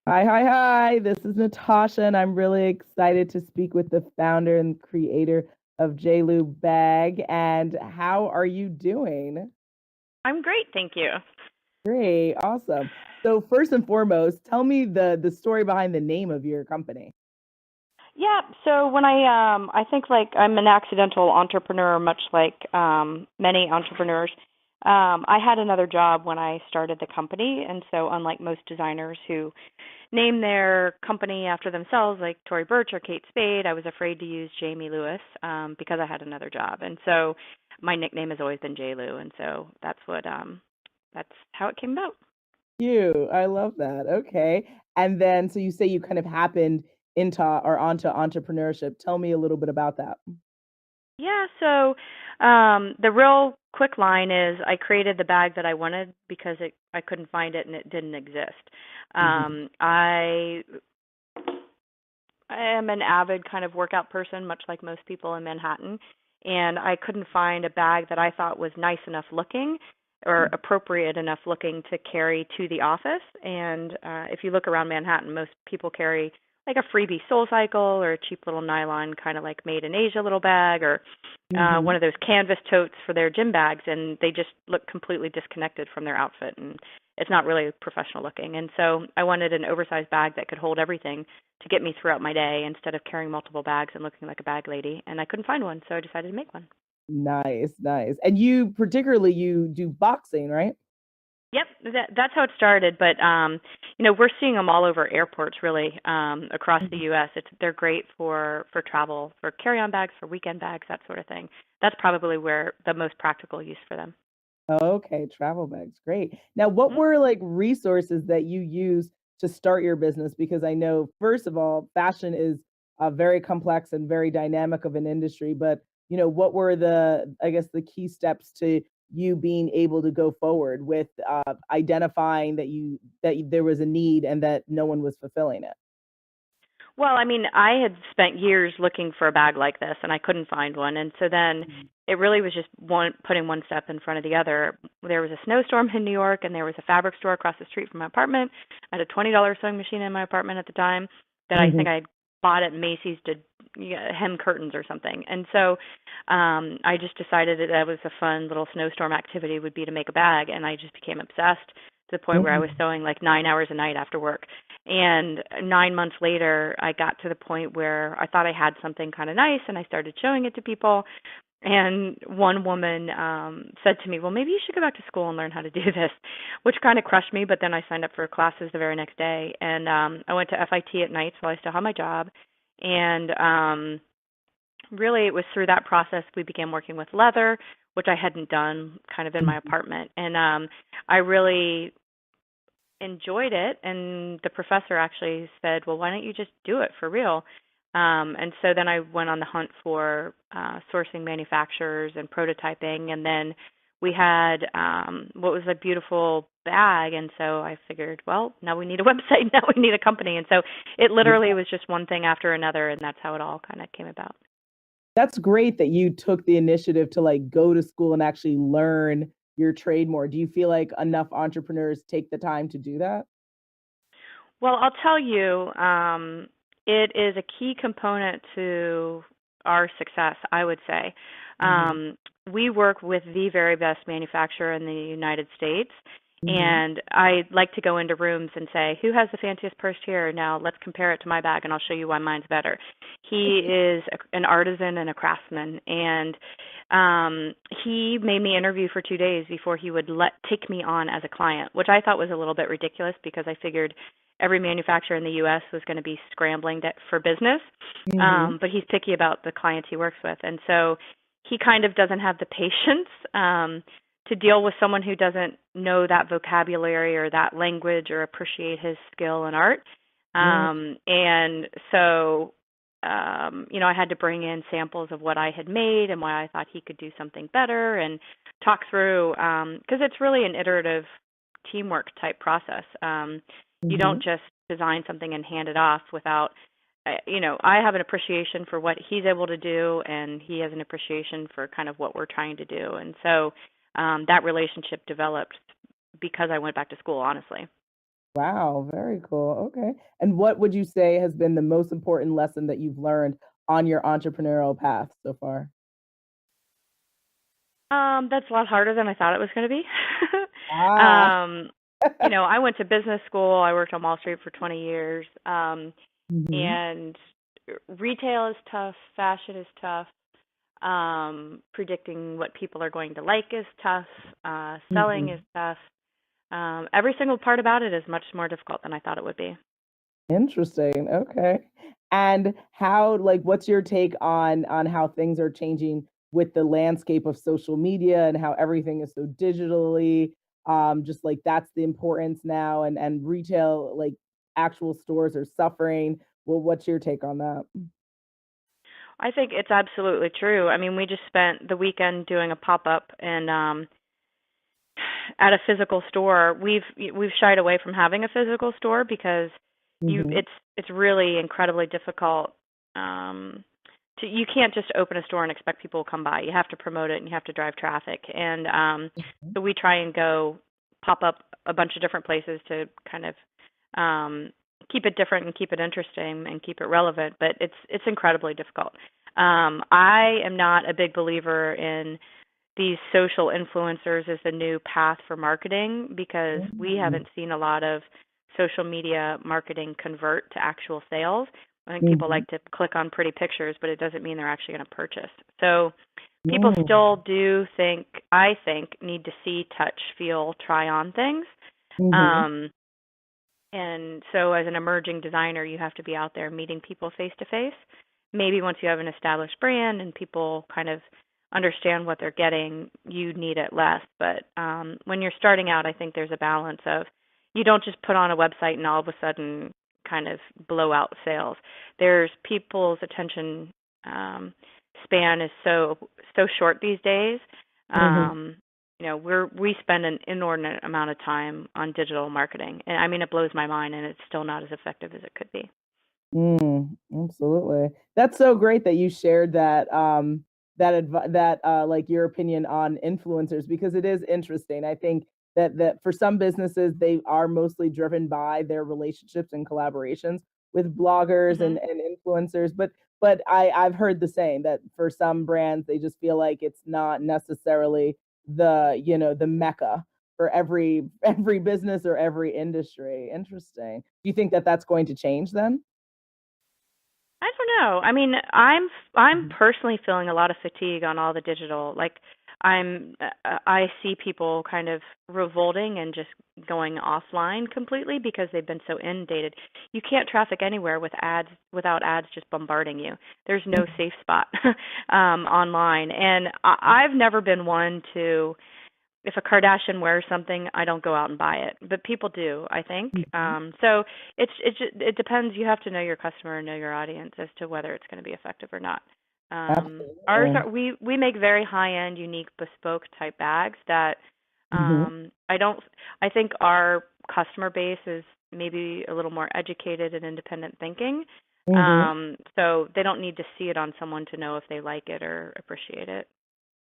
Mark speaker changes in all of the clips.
Speaker 1: Hi, hi, hi. This is Natasha, and I'm really excited to speak with the founder and creator of JLEW Bag. And how are you doing?
Speaker 2: I'm great, thank you.
Speaker 1: Great, awesome. So first and foremost, tell me the story behind the name of your company.
Speaker 2: Yeah, so when I think like I'm an accidental entrepreneur, much like many entrepreneurs. I had another job when I started the company, and so unlike most designers who name their company after themselves, like Tory Burch or Kate Spade, I was afraid to use Jamie Lewis because I had another job, and so my nickname has always been JLew, and so that's how it came about.
Speaker 1: You, I love that. Okay. And then so you say you kind of happened into or onto entrepreneurship. Tell me a little bit about that.
Speaker 2: Yeah, so the real quick line is I created the bag that I wanted because I couldn't find it and it didn't exist.
Speaker 1: Mhm.
Speaker 2: I am an avid kind of workout person, much like most people in Manhattan, and I couldn't find a bag that I thought was nice enough looking or appropriate enough looking to carry to the office. And if you look around Manhattan, most people carry like a freebie Soul Cycle or a cheap little nylon kind of like made in Asia little bag or one
Speaker 1: Mhm.
Speaker 2: of those canvas totes for their gym bags, and they just look completely disconnected from their outfit, and it's not really professional looking. And so I wanted an oversized bag that could hold everything to get me throughout my day instead of carrying multiple bags and looking like a bag lady. And I couldn't find one, so I decided to make one.
Speaker 1: Nice, nice. And you particularly you do boxing, right?
Speaker 2: Yep, that's how it started. But we're seeing them all over airports, really, across the U.S. They're great for travel, for carry-on bags, for weekend bags, that sort of thing. That's probably where the most practical use for them.
Speaker 1: Okay, travel bags. Great. Now, what
Speaker 2: Mhm.
Speaker 1: were like resources that you used to start your business? Because I know, first of all, fashion is a very complex and very dynamic of an industry, but what were I guess, the key steps to you being able to go forward with identifying there was a need and that no one was fulfilling it?
Speaker 2: Well, I mean, I had spent years looking for a bag like this and I couldn't find one. And so then it really was just putting one step in front of the other. There was a snowstorm in New York and there was a fabric store across the street from my apartment. I had a $20 sewing machine in my apartment at the time that I think
Speaker 1: Hmm.
Speaker 2: I bought at Macy's to hem curtains or something. And so I just decided that was a fun little snowstorm activity would be to make a bag, and I just became obsessed to the point where I was
Speaker 1: Hmm.
Speaker 2: sewing like 9 hours a night after work. And 9 months later, I got to the point where I thought I had something kind of nice, and I started showing it to people. And one woman said to me, "Well, maybe you should go back to school and learn how to do this," which kind of crushed me. But then I signed up for classes the very next day, and I went to FIT at nights while I still had my job. And really, it was through that process we began working with leather, which I hadn't done kind of in my apartment. And I really enjoyed it, and the professor actually said, "Well, why don't you just do it for real?" And so then I went on the hunt for sourcing manufacturers and prototyping, and then we had what was a beautiful bag, and so I figured, well, now we need a website, now we need a company, and so it literally was just one thing after another, and that's how it all kind of came about.
Speaker 1: That's great that you took the initiative to like go to school and actually learn your trade more. Do you feel like enough entrepreneurs take the time to do that?
Speaker 2: Well, I'll tell you, it is a key component to our success, I would say.
Speaker 1: Hmm.
Speaker 2: Um, we work with the very best manufacturer in the United States,
Speaker 1: Hmm.
Speaker 2: and I like to go into rooms and say, "Who has the fanciest purse here? Now let's compare it to my bag, and I'll show you why mine's better." He is an artisan and a craftsman, and he made me interview for 2 days before he would take me on as a client, which I thought was a little bit ridiculous because I figured every manufacturer in the U.S. was going to be scrambling for business,
Speaker 1: Hmm.
Speaker 2: but he's picky about the clients he works with, and so he kind of doesn't have the patience to deal with someone who doesn't know that vocabulary or that language or appreciate his skill and art. And so, I had to bring in samples of what I had made and why I thought he could do something better and talk through, because it's really an iterative teamwork type process. You
Speaker 1: Hmm.
Speaker 2: don't just design something and hand it off without, I have an appreciation for what he's able to do, and he has an appreciation for kind of what we're trying to do. And so that relationship developed because I went back to school, honestly.
Speaker 1: Wow, very cool. Okay. And what would you say has been the most important lesson that you've learned on your entrepreneurial path so far?
Speaker 2: That's a lot harder than I thought it was going to be.
Speaker 1: Ah.
Speaker 2: um, I went to business school. I worked on Wall Street for 20 years.
Speaker 1: Mhm.
Speaker 2: And retail is tough, fashion is tough. Predicting what people are going to like is tough. Selling is
Speaker 1: Mhm.
Speaker 2: tough. Every single part about it is much more difficult than I thought it would be.
Speaker 1: Interesting. Okay. And how, like, what's your take on how things are changing with the landscape of social media and how everything is so digitally, just like that's the importance now and retail, like actual stores are suffering. Well, what's your take on that?
Speaker 2: I think it's absolutely true. I mean, we just spent the weekend doing a pop up and at a physical store. We've shied away from having a physical store because you
Speaker 1: Mhm.
Speaker 2: it's really incredibly difficult um you can't just open a store and expect people to come by. You have to promote it and you have to drive traffic. And so we try and go pop up a bunch of different places to kind of um keep it different and keep it interesting and keep it relevant, but it's incredibly difficult. I am not a big believer in these social influencers as the new path for marketing because we
Speaker 1: Mhm.
Speaker 2: haven't seen a lot of social media marketing convert to actual sales. I think people
Speaker 1: Mhm.
Speaker 2: like to click on pretty pictures, but it doesn't mean they're actually going to purchase. So people
Speaker 1: Mm.
Speaker 2: still do think, I think, need to see, touch, feel, try on things.
Speaker 1: Mhm.
Speaker 2: Um, and so as an emerging designer, you have to be out there meeting people face to face. Maybe once you have an established brand and people kind of understand what they're getting, you need it less. But when you're starting out, I think there's a balance of you don't just put on a website and all of a sudden kind of blow out sales. There's people's attention span is so short these days.
Speaker 1: Mhm.
Speaker 2: Um, we spend an inordinate amount of time on digital marketing, and I mean it blows my mind, and it's still not as effective as it could be.
Speaker 1: Absolutely. That's so great that you shared that like your opinion on influencers because it is interesting. I think that for some businesses they are mostly driven by their relationships and collaborations with bloggers
Speaker 2: Mhm.
Speaker 1: and influencers, but I've heard the same that for some brands they just feel like it's not necessarily the mecca for every business or every industry. Interesting. Do you think that that's going to change then?
Speaker 2: I don't know. I mean, I'm personally feeling a lot of fatigue on all the digital. Like I see people kind of revolting and just going offline completely because they've been so inundated. You can't traffic anywhere with ads without ads just bombarding you. There's no safe spot online. And I've never been one to if a Kardashian wears something, I don't go out and buy it, but people do, I think.
Speaker 1: Mhm.
Speaker 2: So it depends. You have to know your customer and know your audience as to whether it's going to be effective or not. Ours
Speaker 1: Absolutely.
Speaker 2: are we make very high end, unique, bespoke type bags that
Speaker 1: Mhm.
Speaker 2: I don't. I think our customer base is maybe a little more educated and independent thinking.
Speaker 1: Mhm.
Speaker 2: So they don't need to see it on someone to know if they like it or appreciate it.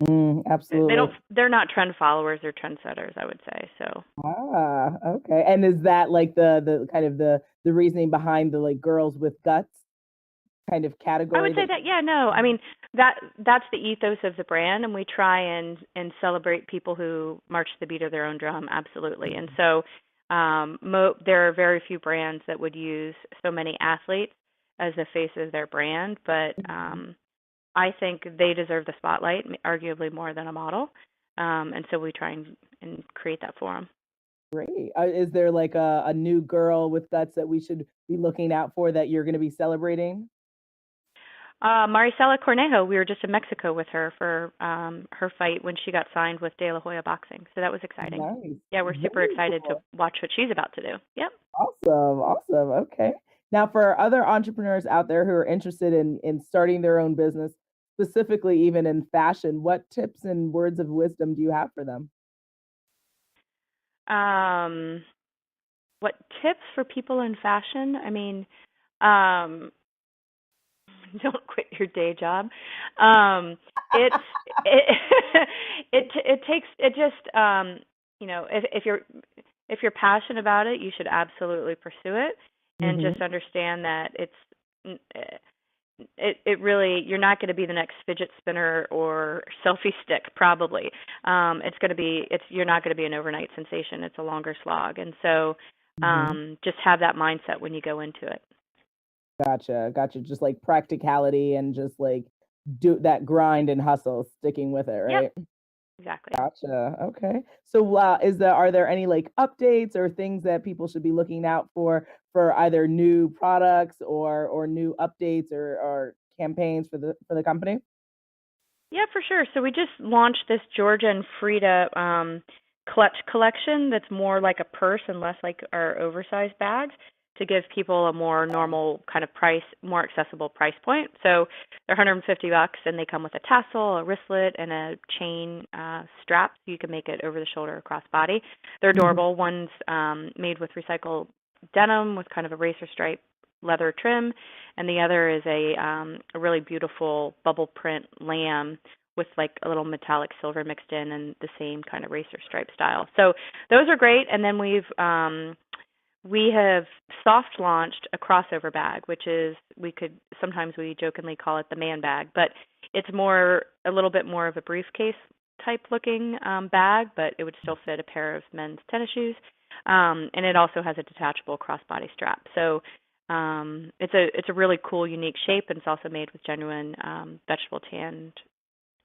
Speaker 2: They
Speaker 1: Absolutely.
Speaker 2: don't. They're not trend followers or trendsetters, I would say. So
Speaker 1: Ah, okay. And is that like the kind of the reasoning behind the like girls with guts kind of
Speaker 2: I would
Speaker 1: category
Speaker 2: say
Speaker 1: that
Speaker 2: that yeah, no. I mean that's the ethos of the brand, and we try and celebrate people who march to the beat of their own drum. Absolutely. And so there are very few brands that would use so many athletes as the face of their brand, but I think they deserve the spotlight, arguably more than a model. And so we try and create that for them.
Speaker 1: great. Is there like a new girl with guts that we should be looking out for that you're going to be celebrating?
Speaker 2: Maricela Cornejo, we were just in Mexico with her for her fight when she got signed with De La Hoya Boxing. So that was exciting.
Speaker 1: Nice.
Speaker 2: Yeah, we're super
Speaker 1: Very
Speaker 2: excited to
Speaker 1: cool.
Speaker 2: watch what she's about to do. Yep.
Speaker 1: Awesome. Awesome. Okay. Now, for other entrepreneurs out there who are interested in starting their own business, specifically even in fashion, what tips and words of wisdom do you have for them?
Speaker 2: Um, what tips for people in fashion? I mean, um, don't quit your day job. It's it it takes it just if you're if you're passionate about it, you should absolutely pursue it, and
Speaker 1: Mhm.
Speaker 2: just understand that it really, you're not going to be the next fidget spinner or selfie stick probably. It's going to be, it's you're not going to be an overnight sensation. It's a longer slog, and so
Speaker 1: Mhm.
Speaker 2: just have that mindset when you go into it.
Speaker 1: Gotcha, gotcha. Just like practicality and just like do that grind and hustle, sticking with it,
Speaker 2: Yep,
Speaker 1: right?
Speaker 2: exactly.
Speaker 1: Gotcha. Okay. So, are there any like updates or things that people should be looking out for either new products or new updates or campaigns for the company?
Speaker 2: Yeah, for sure. So we just launched this Georgia and Frida clutch collection that's more like a purse and less like our oversized bags, to give people a more normal kind of price, more accessible price point. So they're $150 and they come with a tassel, a wristlet, and a chain strap, so you can make it over the shoulder or cross body. They're
Speaker 1: Mhm.
Speaker 2: adorable. One's made with recycled denim with kind of a racer stripe leather trim, and the other is a really beautiful bubble print lamb with like a little metallic silver mixed in and the same kind of racer stripe style. So those are great. And then we have soft launched a crossover bag, which is, sometimes we jokingly call it the man bag, but it's more, a little bit more of a briefcase type looking bag, but it would still fit a pair of men's tennis shoes. And it also has a detachable crossbody strap. So it's a really cool, unique shape, and it's also made with genuine vegetable tanned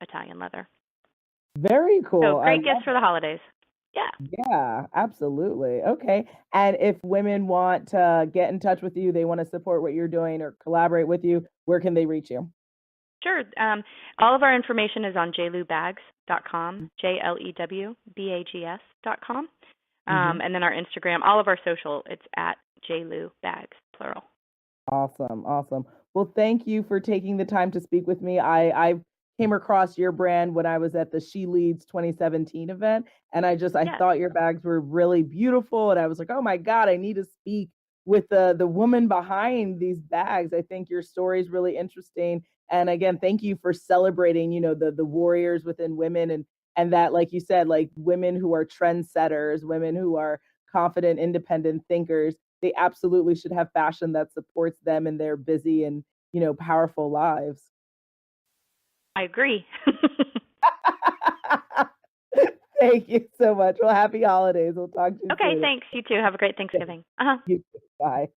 Speaker 2: Italian leather.
Speaker 1: Very
Speaker 2: So
Speaker 1: cool. I
Speaker 2: great gifts
Speaker 1: love
Speaker 2: for the holidays. Yeah.
Speaker 1: Yeah, absolutely. Okay. And if women want to get in touch with you, they want to support what you're doing or collaborate with you, where can they reach you?
Speaker 2: Sure. All of our information is on jlewbags.com, JLEWBAGS.com.
Speaker 1: Mhm.
Speaker 2: And then our Instagram, all of our social, it's at JLEWbags, plural.
Speaker 1: Awesome, awesome. Well, thank you for taking the time to speak with me. I came across your brand when I was at the She Leads 2017 event, and I
Speaker 2: Yeah.
Speaker 1: thought your bags were really beautiful, and I was like, "Oh my god, I need to speak with the woman behind these bags." I think your story is really interesting, and again, thank you for celebrating, the warriors within women and that, like you said, like women who are trendsetters, women who are confident, independent thinkers, they absolutely should have fashion that supports them in their busy and, powerful lives.
Speaker 2: I agree.
Speaker 1: Thank you so much. Well, happy holidays. We'll talk to you
Speaker 2: Okay,
Speaker 1: soon.
Speaker 2: thanks. You too. Have a great
Speaker 1: Thanks.
Speaker 2: Thanksgiving. Uh-huh.
Speaker 1: You too. Bye.